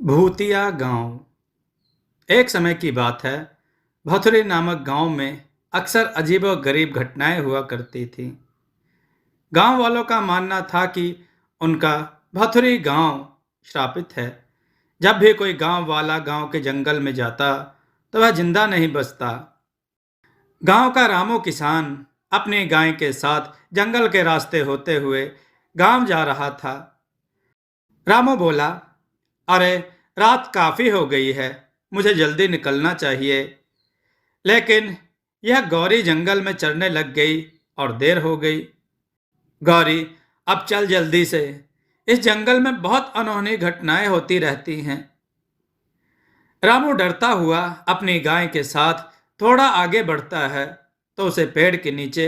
भूतिया गांव। एक समय की बात है। भथुरी नामक गांव में अक्सर अजीबोगरीब घटनाएं हुआ करती थीं। गांव वालों का मानना था कि उनका भथुरी गांव श्रापित है। जब भी कोई गांव वाला गांव के जंगल में जाता तो वह जिंदा नहीं बचता। गांव का रामू किसान अपनी गाय के साथ जंगल के रास्ते होते हुए गांव जा रहा था। रामू बोला, अरे रात काफी हो गई है, मुझे जल्दी निकलना चाहिए। लेकिन यह गौरी जंगल में चरने लग गई और देर हो गई। गौरी, अब चल जल्दी से, इस जंगल में बहुत अनहोनी घटनाएं होती रहती हैं। रामू डरता हुआ अपनी गाय के साथ थोड़ा आगे बढ़ता है तो उसे पेड़ के नीचे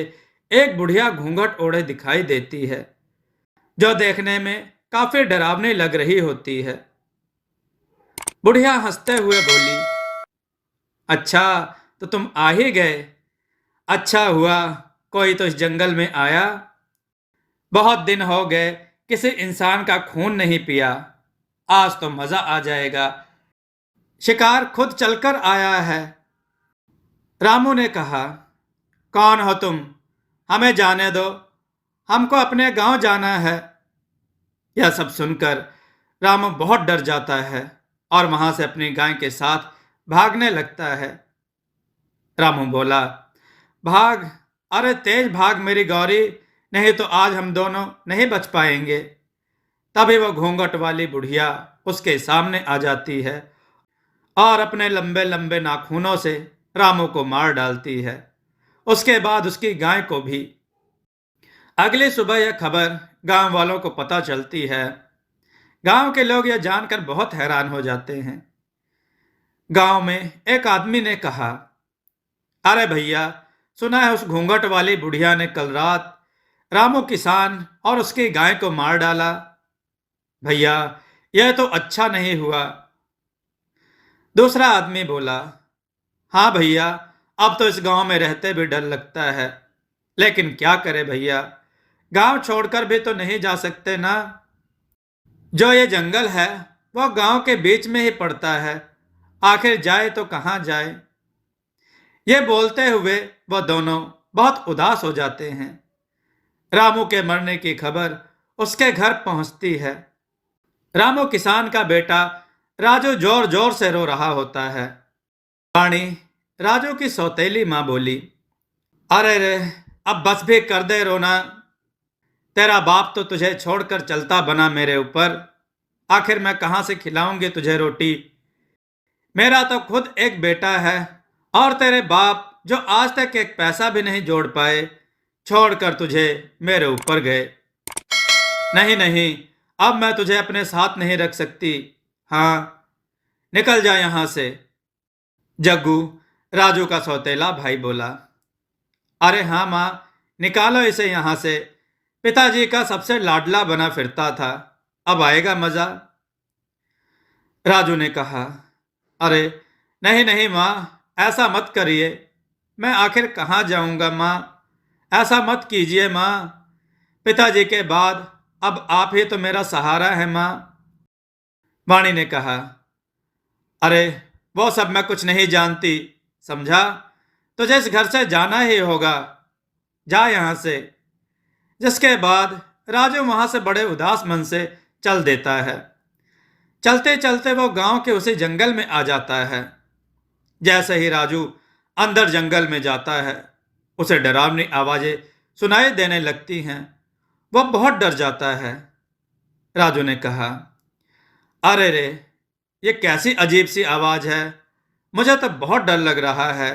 एक बुढ़िया घूंघट ओढ़े दिखाई देती है, जो देखने में काफी डरावनी लग रही होती है। बुढ़िया हंसते हुए बोली, अच्छा तो तुम आ ही गए। अच्छा हुआ कोई तो इस जंगल में आया। बहुत दिन हो गए किसी इंसान का खून नहीं पिया। आज तो मजा आ जाएगा। शिकार खुद चलकर आया है। रामू ने कहा, कौन हो तुम? हमें जाने दो, हमको अपने गांव जाना है। यह सब सुनकर रामू बहुत डर जाता है और वहां से अपनी गाय के साथ भागने लगता है। रामू बोला, भाग, अरे तेज भाग मेरी गौरी, नहीं तो आज हम दोनों नहीं बच पाएंगे। तभी वो घूंघट वाली बुढ़िया उसके सामने आ जाती है और अपने लंबे लंबे नाखूनों से रामू को मार डालती है। उसके बाद उसकी गाय को भी। अगली सुबह यह खबर गांव वालों को पता चलती है। गांव के लोग यह जानकर बहुत हैरान हो जाते हैं। गांव में एक आदमी ने कहा, अरे भैया, सुना है उस घूंघट वाली बुढ़िया ने कल रात रामू किसान और उसकी गाय को मार डाला। भैया, यह तो अच्छा नहीं हुआ। दूसरा आदमी बोला, हाँ भैया, अब तो इस गांव में रहते भी डर लगता है, लेकिन क्या करे भैया, गांव छोड़कर भी तो नहीं जा सकते ना। जो ये जंगल है वो गांव के बीच में ही पड़ता है, आखिर जाए तो कहां जाए। ये बोलते हुए वह दोनों बहुत उदास हो जाते हैं। रामू के मरने की खबर उसके घर पहुंचती है। रामू किसान का बेटा राजू जोर जोर से रो रहा होता है। रानी, राजू की सौतेली माँ बोली, अरे रे, अब बस भी कर दे रोना। तेरा बाप तो तुझे छोड़कर चलता बना मेरे ऊपर। आखिर मैं कहां से खिलाऊंगी तुझे रोटी। मेरा तो खुद एक बेटा है और तेरे बाप, जो आज तक एक पैसा भी नहीं जोड़ पाए, छोड़कर तुझे मेरे ऊपर गए। नहीं नहीं, अब मैं तुझे अपने साथ नहीं रख सकती। हाँ, निकल जा यहां से। जग्गू, राजू का सौतेला भाई बोला, अरे हाँ माँ, निकालो इसे यहां से। पिताजी का सबसे लाडला बना फिरता था, अब आएगा मजा। राजू ने कहा, अरे नहीं नहीं माँ, ऐसा मत करिए। मैं आखिर कहाँ जाऊंगा माँ, ऐसा मत कीजिए माँ। पिताजी के बाद अब आप ही तो मेरा सहारा है माँ। वाणी ने कहा, अरे वो सब मैं कुछ नहीं जानती, समझा। तुझे इस घर से जाना ही होगा, जा यहां से। जिसके बाद राजू वहां से बड़े उदास मन से चल देता है। चलते चलते वो गांव के उसी जंगल में आ जाता है। जैसे ही राजू अंदर जंगल में जाता है, उसे डरावनी आवाजें सुनाई देने लगती हैं। वह बहुत डर जाता है। राजू ने कहा, अरे रे, ये कैसी अजीब सी आवाज है, मुझे तो बहुत डर लग रहा है।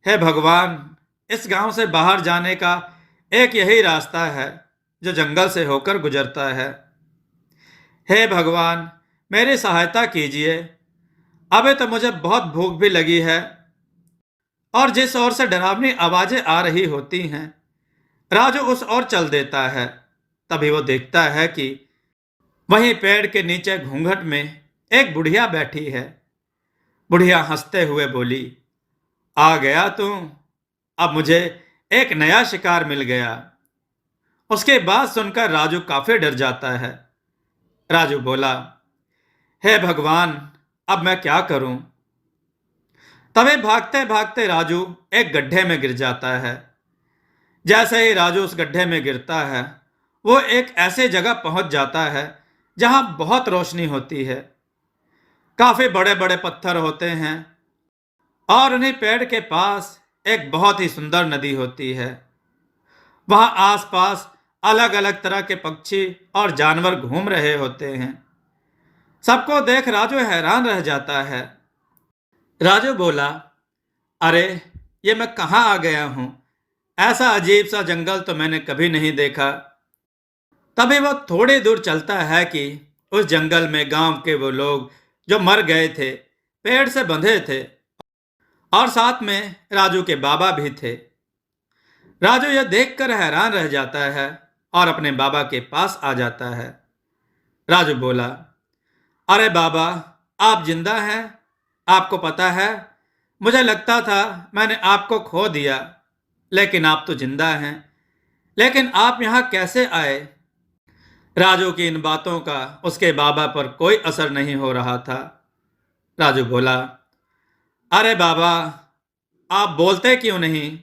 हे भगवान, इस गांव से बाहर जाने का एक यही रास्ता है जो जंगल से होकर गुजरता है। हे भगवान, मेरी सहायता कीजिए। अबे तो मुझे बहुत भूख भी लगी है और जिस ओर से डरावनी आवाजें आ रही होती हैं, राजू उस ओर चल देता है। तभी वो देखता है कि वहीं पेड़ के नीचे घूंघट में एक बुढ़िया बैठी है। बुढ़िया हंसते हुए बोली, आ गया तू, अब मुझे एक नया शिकार मिल गया। उसके बाद सुनकर राजू काफी डर जाता है। राजू बोला, हे भगवान, अब मैं क्या करूं? तभी भागते भागते राजू एक गड्ढे में गिर जाता है। जैसे ही राजू उस गड्ढे में गिरता है, वो एक ऐसी जगह पहुंच जाता है जहां बहुत रोशनी होती है। काफी बड़े बड़े पत्थर होते हैं और उन्हीं पेड़ के पास एक बहुत ही सुंदर नदी होती है। वहां आसपास अलग अलग तरह के पक्षी और जानवर घूम रहे होते हैं। सबको देख राजू हैरान रह जाता है। राजू बोला, अरे, ये मैं कहाँ आ गया हूँ? ऐसा अजीब सा जंगल तो मैंने कभी नहीं देखा। तभी वो थोड़ी दूर चलता है कि उस जंगल में गांव के वो लोग जो मर गए थे, पेड़ से बंधे थे, और साथ में राजू के बाबा भी थे। राजू यह देखकर हैरान रह जाता है और अपने बाबा के पास आ जाता है। राजू बोला, अरे बाबा, आप जिंदा हैं? आपको पता है, मुझे लगता था मैंने आपको खो दिया, लेकिन आप तो जिंदा हैं। लेकिन आप यहाँ कैसे आए? राजू की इन बातों का उसके बाबा पर कोई असर नहीं हो रहा था। राजू बोला, अरे बाबा, आप बोलते क्यों नहीं?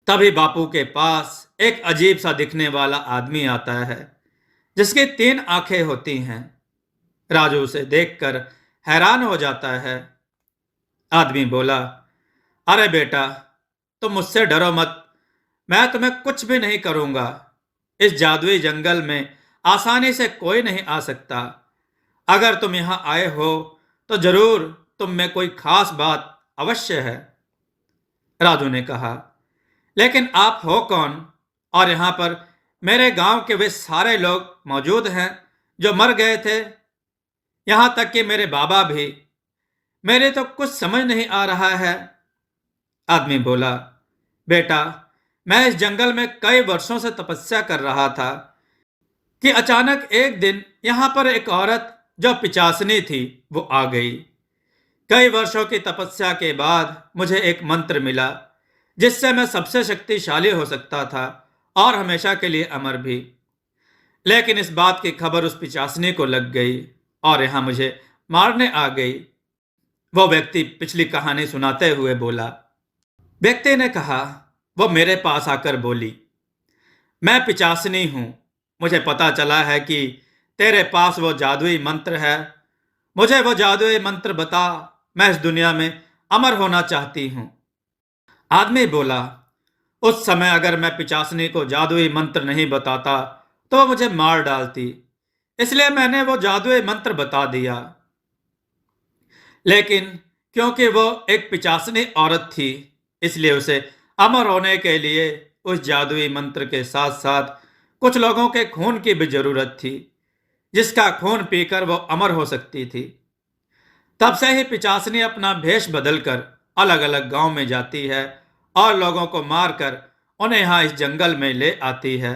तभी बापू के पास एक अजीब सा दिखने वाला आदमी आता है, जिसकी 3 आंखें होती हैं। राजू उसे देखकर हैरान हो जाता है। आदमी बोला, अरे बेटा, तुम मुझसे डरो मत। मैं तुम्हें कुछ भी नहीं करूंगा। इस जादुई जंगल में आसानी से कोई नहीं आ सकता। अगर तुम यहां आए हो तो जरूर तुम में कोई खास बात अवश्य है। राजू ने कहा, लेकिन आप हो कौन? और यहां पर मेरे गांव के वे सारे लोग मौजूद हैं जो मर गए थे, यहां तक कि मेरे बाबा भी। मेरे तो कुछ समझ नहीं आ रहा है। आदमी बोला, बेटा, मैं इस जंगल में कई वर्षों से तपस्या कर रहा था कि अचानक एक दिन यहां पर एक औरत जो पिचासनी थी वो आ गई। कई वर्षों की तपस्या के बाद मुझे एक मंत्र मिला, जिससे मैं सबसे शक्तिशाली हो सकता था और हमेशा के लिए अमर भी। लेकिन इस बात की खबर उस पिचासनी को लग गई और यहां मुझे मारने आ गई। वो व्यक्ति पिछली कहानी सुनाते हुए बोला। व्यक्ति ने कहा, वो मेरे पास आकर बोली, मैं पिचासनी हूं। मुझे पता चला है कि तेरे पास वो जादुई मंत्र है। मुझे वो जादुई मंत्र बता। मैं इस दुनिया में अमर होना चाहती हूं। आदमी बोला, उस समय अगर मैं पिचासनी को जादुई मंत्र नहीं बताता तो वो मुझे मार डालती, इसलिए मैंने वो जादुई मंत्र बता दिया। लेकिन क्योंकि वो एक पिचासनी औरत थी, इसलिए उसे अमर होने के लिए उस जादुई मंत्र के साथ साथ कुछ लोगों के खून की भी जरूरत थी, जिसका खून पीकर वो अमर हो सकती थी। तब से ही पिचासनी अपना भेष बदलकर अलग अलग गांव में जाती है और लोगों को मारकर उन्हें यहाँ इस जंगल में ले आती है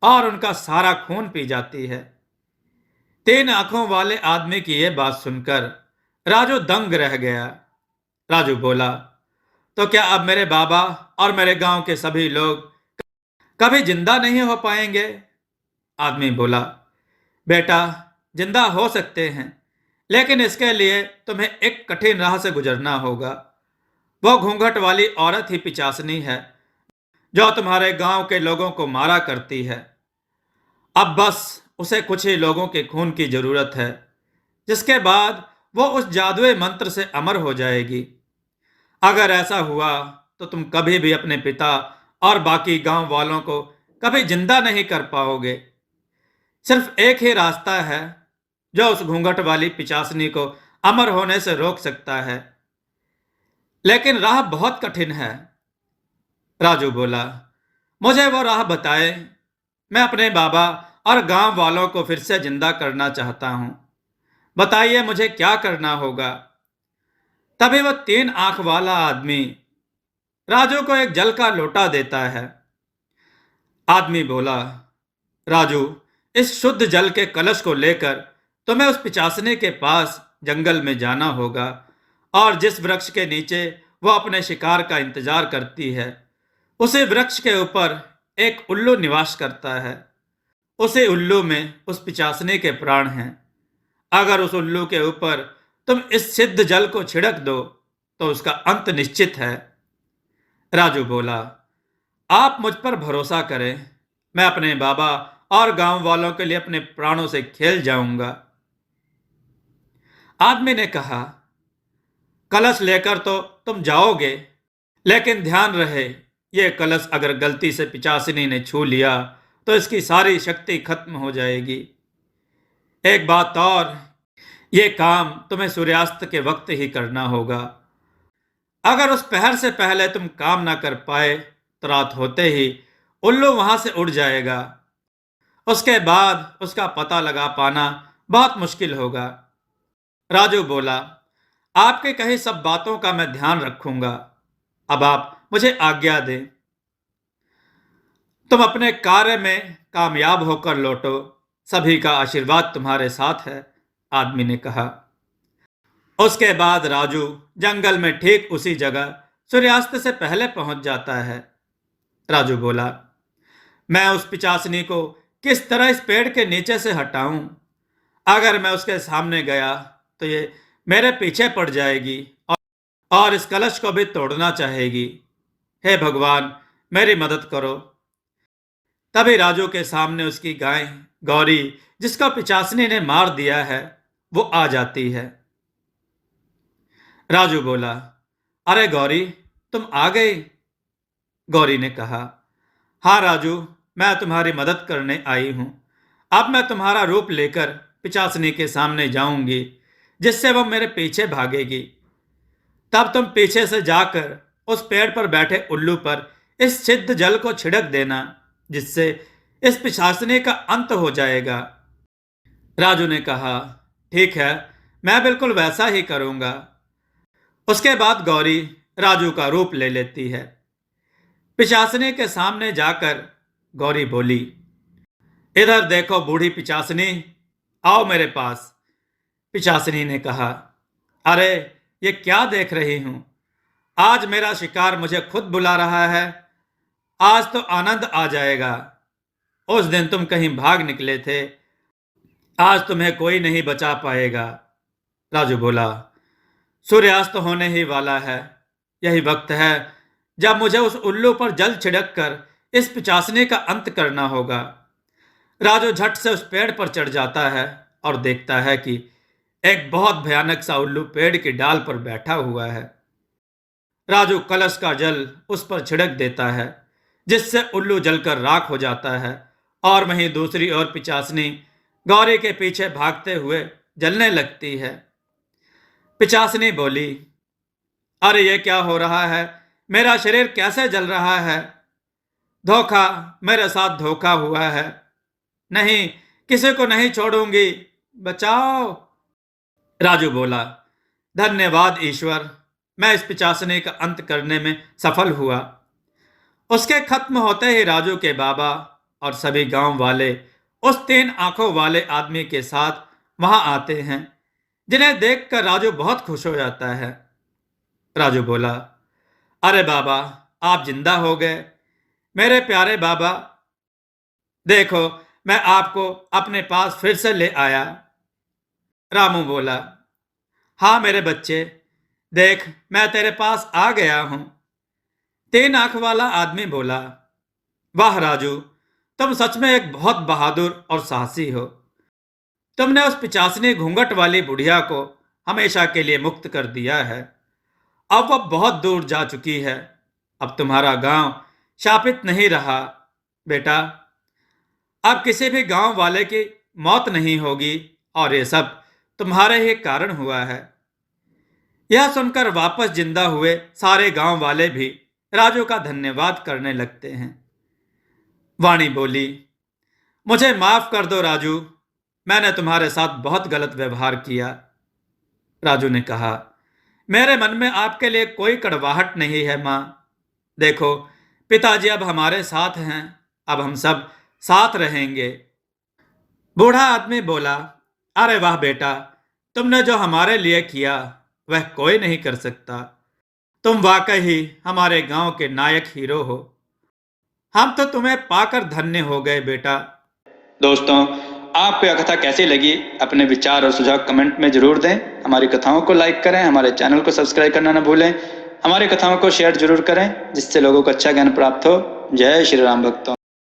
और उनका सारा खून पी जाती है। 3 आंखों वाले आदमी की यह बात सुनकर राजू दंग रह गया। राजू बोला, तो क्या अब मेरे बाबा और मेरे गांव के सभी लोग कभी जिंदा नहीं हो पाएंगे? आदमी बोला, बेटा, जिंदा हो सकते हैं, लेकिन इसके लिए तुम्हें एक कठिन राह से गुजरना होगा। वो घूंघट वाली औरत ही पिचासनी है जो तुम्हारे गांव के लोगों को मारा करती है। अब बस उसे कुछ ही लोगों के खून की जरूरत है, जिसके बाद वो उस जादुई मंत्र से अमर हो जाएगी। अगर ऐसा हुआ तो तुम कभी भी अपने पिता और बाकी गांव वालों को कभी जिंदा नहीं कर पाओगे। सिर्फ एक ही रास्ता है जो उस घूंघट वाली पिचासनी को अमर होने से रोक सकता है, लेकिन राह बहुत कठिन है। राजू बोला, मुझे वो राह बताए। मैं अपने बाबा और गांव वालों को फिर से जिंदा करना चाहता हूं। बताइए मुझे क्या करना होगा? तभी वो 3 आंख वाला आदमी राजू को एक जल का लोटा देता है। आदमी बोला, राजू, इस शुद्ध जल के कलश को लेकर तुम्हें उस पिचासने के पास जंगल में जाना होगा और जिस वृक्ष के नीचे वो अपने शिकार का इंतजार करती है, उसी वृक्ष के ऊपर एक उल्लू निवास करता है। उसी उल्लू में उस पिचासने के प्राण हैं। अगर उस उल्लू के ऊपर तुम इस सिद्ध जल को छिड़क दो तो उसका अंत निश्चित है। राजू बोला, आप मुझ पर भरोसा करें, मैं अपने बाबा और गांव वालों के लिए अपने प्राणों से खेल जाऊंगा। आदमी ने कहा, कलश लेकर तो तुम जाओगे, लेकिन ध्यान रहे ये कलश अगर गलती से पिचासिनी ने छू लिया तो इसकी सारी शक्ति खत्म हो जाएगी। एक बात और, ये काम तुम्हें सूर्यास्त के वक्त ही करना होगा। अगर उस पहर से पहले तुम काम ना कर पाए तो रात होते ही उल्लू वहां से उड़ जाएगा। उसके बाद उसका पता लगा पाना बहुत मुश्किल होगा। राजू बोला, आपके कही सब बातों का मैं ध्यान रखूंगा। अब आप मुझे आज्ञा दें। तुम अपने कार्य में कामयाब होकर लौटो, सभी का आशीर्वाद तुम्हारे साथ है, आदमी ने कहा। उसके बाद राजू जंगल में ठीक उसी जगह सूर्यास्त से पहले पहुंच जाता है। राजू बोला, मैं उस पिचासनी को किस तरह इस पेड़ के नीचे से हटाऊं? अगर मैं उसके सामने गया तो ये मेरे पीछे पड़ जाएगी और इस कलश को भी तोड़ना चाहेगी। हे भगवान, मेरी मदद करो। तभी राजू के सामने उसकी गाय गौरी, जिसको पिचासनी ने मार दिया है, वो आ जाती है। राजू बोला, अरे गौरी, तुम आ गई। गौरी ने कहा, हाँ राजू, मैं तुम्हारी मदद करने आई हूं। अब मैं तुम्हारा रूप लेकर पिचासनी के सामने जाऊंगी, जिससे वह मेरे पीछे भागेगी। तब तुम पीछे से जाकर उस पेड़ पर बैठे उल्लू पर इस सिद्ध जल को छिड़क देना, जिससे इस पिशाचनी का अंत हो जाएगा। राजू ने कहा, ठीक है, मैं बिल्कुल वैसा ही करूंगा। उसके बाद गौरी राजू का रूप ले लेती है। पिशाचनी के सामने जाकर गौरी बोली, इधर देखो बूढ़ी पिचासनी, आओ मेरे पास। पिचासनी ने कहा, अरे ये क्या देख रही हूं? आज मेरा शिकार मुझे खुद बुला रहा है। आज तो आनंद आ जाएगा। उस दिन तुम कहीं भाग निकले थे, आज तुम्हें कोई नहीं बचा पाएगा। राजू बोला, सूर्यास्त होने ही वाला है। यही वक्त है जब मुझे उस उल्लू पर जल छिड़क कर इस पिचासनी का अंत करना होगा। राजू झट से उस पेड़ पर चढ़ जाता है और देखता है कि एक बहुत भयानक सा उल्लू पेड़ की डाल पर बैठा हुआ है। राजू कलश का जल उस पर छिड़क देता है, जिससे उल्लू जलकर राख हो जाता है और वहीं दूसरी ओर पिचासनी गौरी के पीछे भागते हुए जलने लगती है। पिचासनी बोली, अरे ये क्या हो रहा है? मेरा शरीर कैसे जल रहा है? धोखा, मेरे साथ धोखा हुआ है। नहीं, किसी को नहीं छोड़ूंगी, बचाओ। राजू बोला, धन्यवाद ईश्वर, मैं इस पिचासनी का अंत करने में सफल हुआ। उसके खत्म होते ही राजू के बाबा और सभी गांव वाले उस 3 आंखों वाले आदमी के साथ वहां आते हैं, जिन्हें देखकर राजू बहुत खुश हो जाता है। राजू बोला, अरे बाबा, आप जिंदा हो गए। मेरे प्यारे बाबा, देखो मैं आपको अपने पास फिर से ले आया। रामू बोला, हाँ मेरे बच्चे, देख मैं तेरे पास आ गया हूं। 3 आंख वाला आदमी बोला, वाह राजू, तुम सच में एक बहुत बहादुर और साहसी हो। तुमने उस पिचासनी घूंघट वाली बुढ़िया को हमेशा के लिए मुक्त कर दिया है। अब वह बहुत दूर जा चुकी है। अब तुम्हारा गांव शापित नहीं रहा बेटा। अब किसी भी गांव वाले की मौत नहीं होगी और ये सब तुम्हारे ही कारण हुआ है। यह सुनकर वापस जिंदा हुए सारे गांव वाले भी राजू का धन्यवाद करने लगते हैं। वाणी बोली, मुझे माफ कर दो राजू, मैंने तुम्हारे साथ बहुत गलत व्यवहार किया। राजू ने कहा, मेरे मन में आपके लिए कोई कड़वाहट नहीं है मां। देखो पिताजी अब हमारे साथ हैं, अब हम सब साथ रहेंगे। बूढ़ा आदमी बोला, अरे वाह बेटा, तुमने जो हमारे लिए किया वह कोई नहीं कर सकता। तुम वाकई ही हमारे गांव के नायक हीरो हो। हम तो तुम्हें पाकर धन्य हो गए बेटा। दोस्तों, आपको यह कथा कैसी लगी, अपने विचार और सुझाव कमेंट में जरूर दें। हमारी कथाओं को लाइक करें, हमारे चैनल को सब्सक्राइब करना न भूलें। हमारी कथाओं को शेयर जरूर करें जिससे लोगों को अच्छा ज्ञान प्राप्त हो। जय श्री राम भक्तों।